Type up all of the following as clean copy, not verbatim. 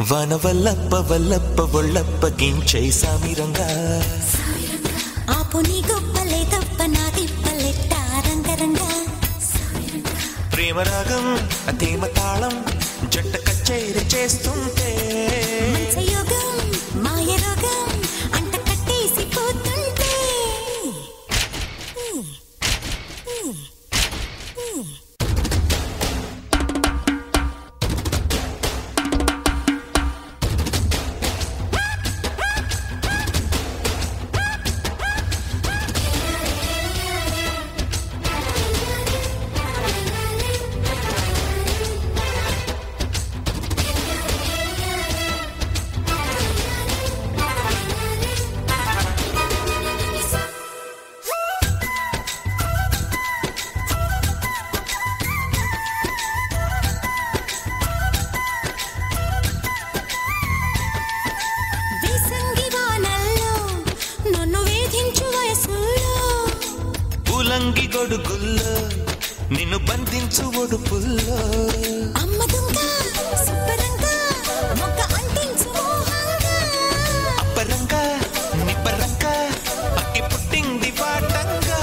వన వల్లప్ప వల్లప్ప ఒళ్ళప్ప గించై సామిరంగా ఆపు నీ గొప్పలే తప్ప నా తిప్పలెట్ట రంగరంగా ప్రేమ రాగం అతేమ తాళం జంట కచేరి చేస్తుంటే మంచయోగం మాయ రోగం అంట కట్టేసి పోతుంటే ఉలంగి గొడుగుల్లో నిన్ను బంధించు ఒడుపుల్లో అమ్మ దుంగ సుబ్బరంగా మొక్క అంటించు మోహంగా అప్పరంగా నిప్పరంగా పక్కి పుట్టింది వాటంగా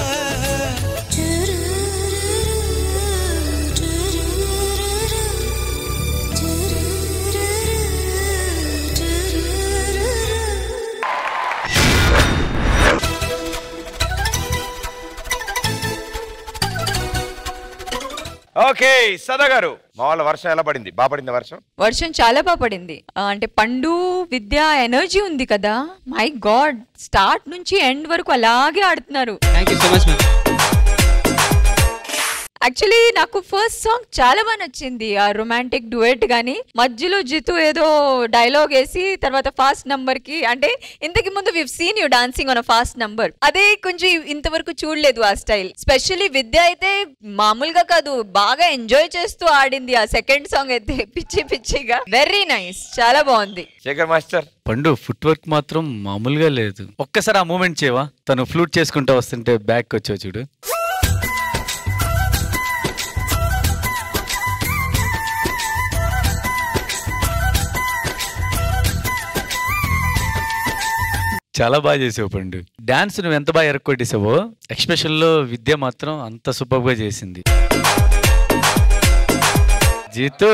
ఓకే సదా గారు మా వాళ్ళ వర్షం ఎలా పడింది? బాగా పడింది వర్షం? వర్షం చాలా బాగా పడింది. అంటే పండు విద్య ఎనర్జీ ఉంది కదా, మై గాడ్, స్టార్ట్ నుంచి ఎండ్ వరకు అలాగే ఆడుతున్నారు. Thank you so much ma'am. Actually నాకు ఫస్ట్ సాంగ్ చాలా బాగా నచ్చింది, ఆ రొమాంటిక్ డ్యూయెట్ గానీ మధ్యలో జితు ఏదో డైలాగ్ వేసి తర్వాత ఫాస్ట్ నంబర్ కి, అంటే ఇంతకు ముందు we seen you dancing on a fast number, అదే కొంచెం ఇంతవరకు చూడలేదు ఆ స్టైల్. స్పెషల్లీ విద్య అయితే మామూలుగా కాదు, బాగా ఎంజాయ్ చేస్తూ ఆడింది. ఆ సెకండ్ సాంగ్ అయితే పిచ్చి పిచ్చిగా వెరీ నైస్, చాలా బాగుంది. శేఖర్ మాస్టర్ పండు ఫుట్ వర్క్ మాత్రం మామూలుగా లేదు. ఒక్కసారి ఆ మూమెంట్ చేయవా? తను ఫ్లూట్ చేసుకుంటూ వస్తుంటే బ్యాక్ వచ్చావు చూడు. చాలా బాగా చేసావు పండు. డాన్స్ నువ్వు ఎంత బాగా ఎరక్కొట్టేసావో, ఎక్స్ప్రెషన్ లో విద్య మాత్రం అంత సూపర్ గా చేసింది. జీతు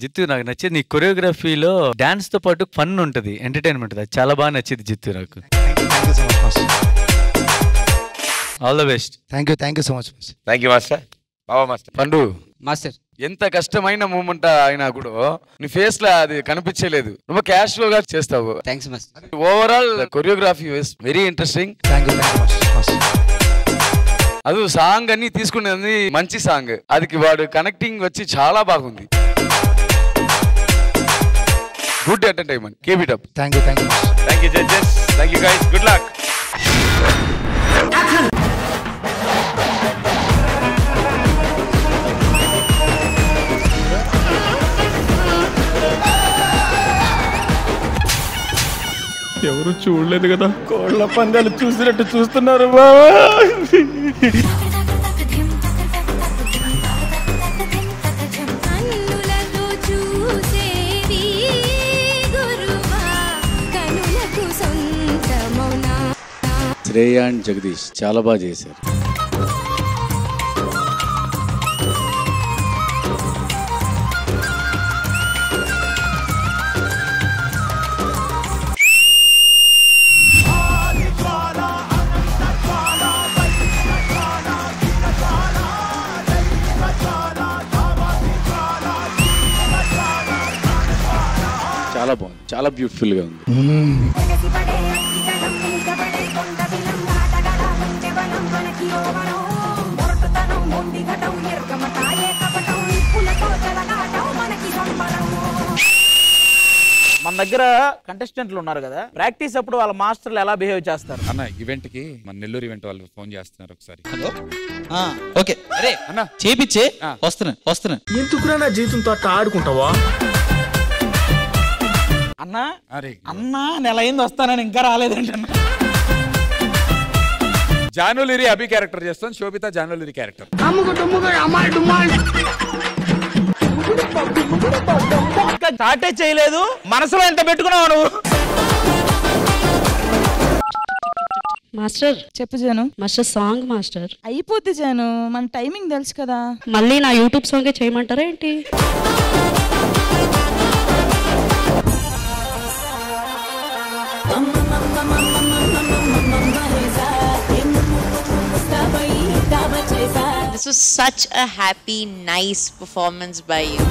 జిత్తు నాకు నచ్చేది నీ కొరియోగ్రఫీలో డాన్స్ తో పాటు ఫన్ ఉంటది, ఎంటర్టైన్మెంట్, అది చాలా బాగా నచ్చింది జిత్తు నాకు. All the best. Thank you so much. Thank you master. Baba master. పండు మాస్టర్ ఎంత కష్టమైన మూమెంట్ అయినా కూడా నీ ఫేస్ లో అది కనిపించలేదు, నువ్వు క్యాషువల్ గా చేస్తావు. Thanks master. Overall choreography very interesting. Thank you అది సాంగ్ అన్ని తీసుకునేది మంచి సాంగ్, అది వాడు కనెక్టింగ్ వచ్చి చాలా బాగుంది. Good entertainment, keep it up. Thank you thank you judges. Thank you guys. Good luck. ఎవరు చూడలేదు కదా, కోళ్ళ పందాలు చూసినట్టు చూస్తున్నారు బావా. శ్రేయ అండ్ జగదీష్ చాలా బాగా చేశారు. చాలా బాగుంది, చాలా బ్యూటిఫుల్ గా ఉంది. మన దగ్గర కంటెస్టెంట్లు ఉన్నారు కదా, ప్రాక్టీస్ అప్పుడు వాళ్ళ మాస్టర్లు ఎలా బిహేవ్ చేస్తారు అన్న? ఈవెంట్ కి మన నెల్లూరు ఈవెంట్ వాళ్ళు ఫోన్ చేస్తున్నారు ఒకసారి. హలో ఓకే అరే అన్న చేపిచ్చే వస్తున్నా ఎందుకురా నా జీవితంతో అట్లా ఆడుకుంటావా? అన్నా అన్నా నెల అయింది వస్తానని ఇంకా రాలేదండి అన్న. జానులిరి అభి క్యారెక్టర్ చేస్తాను, శోభిత జానులిరి క్యారెక్టర్. స్టార్టే చేయలేదు, మనసులో ఎంత పెట్టుకున్నావు నువ్వు? మాస్టర్ చెప్పు జాను. మాస్టర్ సాంగ్ మాస్టర్ అయిపోద్ది జాను, మన టైమింగ్ తెలుసు కదా. మళ్ళీ నా యూట్యూబ్ సాంగే చేయమంటారా ఏంటి? This was such a happy, nice performance by you.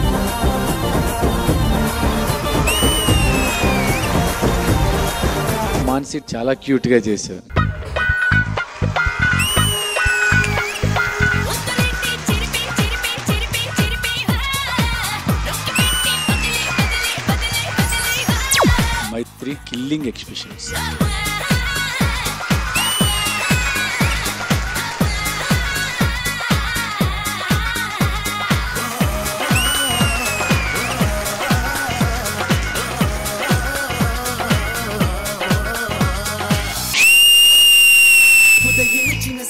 Mansi చాలా క్యూట్ గా చేశారు. మైత్రి కిల్లింగ్ ఎక్స్ప్రెషన్స్.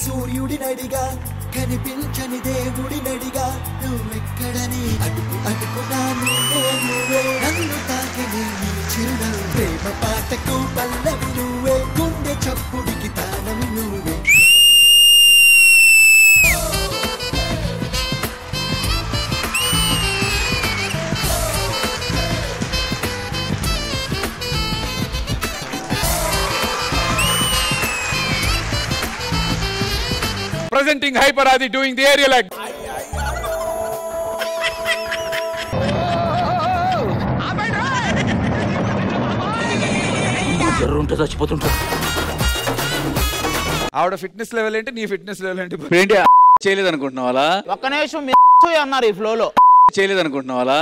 సూర్యుడినడిగా కనిపించని దేవుడినడిగా నువ్వెక్కడని అడుగు అడుగునా నువ్వే నన్ను తాకిని నీ చిరునవ్వు ప్రేమ పాటకు పల్లవి నువ్వే గుండె చప్పుడికి తానము నువ్వే. Presenting Hyper Adi doing the aerial act. ఆవిడ ఫిట్నెస్ లెవెల్ ఏంటి, నీ ఫిట్నెస్ లెవెల్ ఏంటి? ఏంటి చేయలేదు అనుకుంటున్నావు అలా? ఒక్క నిమిషం అన్నారు ఈ ఫ్లోలో. చేయలేదు అనుకుంటున్నావు అలా?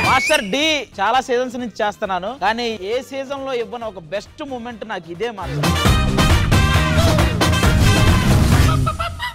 మాస్టర్ డి చాలా సీజన్స్ నుంచి చేస్తున్నాను, కానీ ఏ సీజన్ లో ఇవ్వని ఒక బెస్ట్ మూమెంట్ నాకు ఇదే మాస్టర్.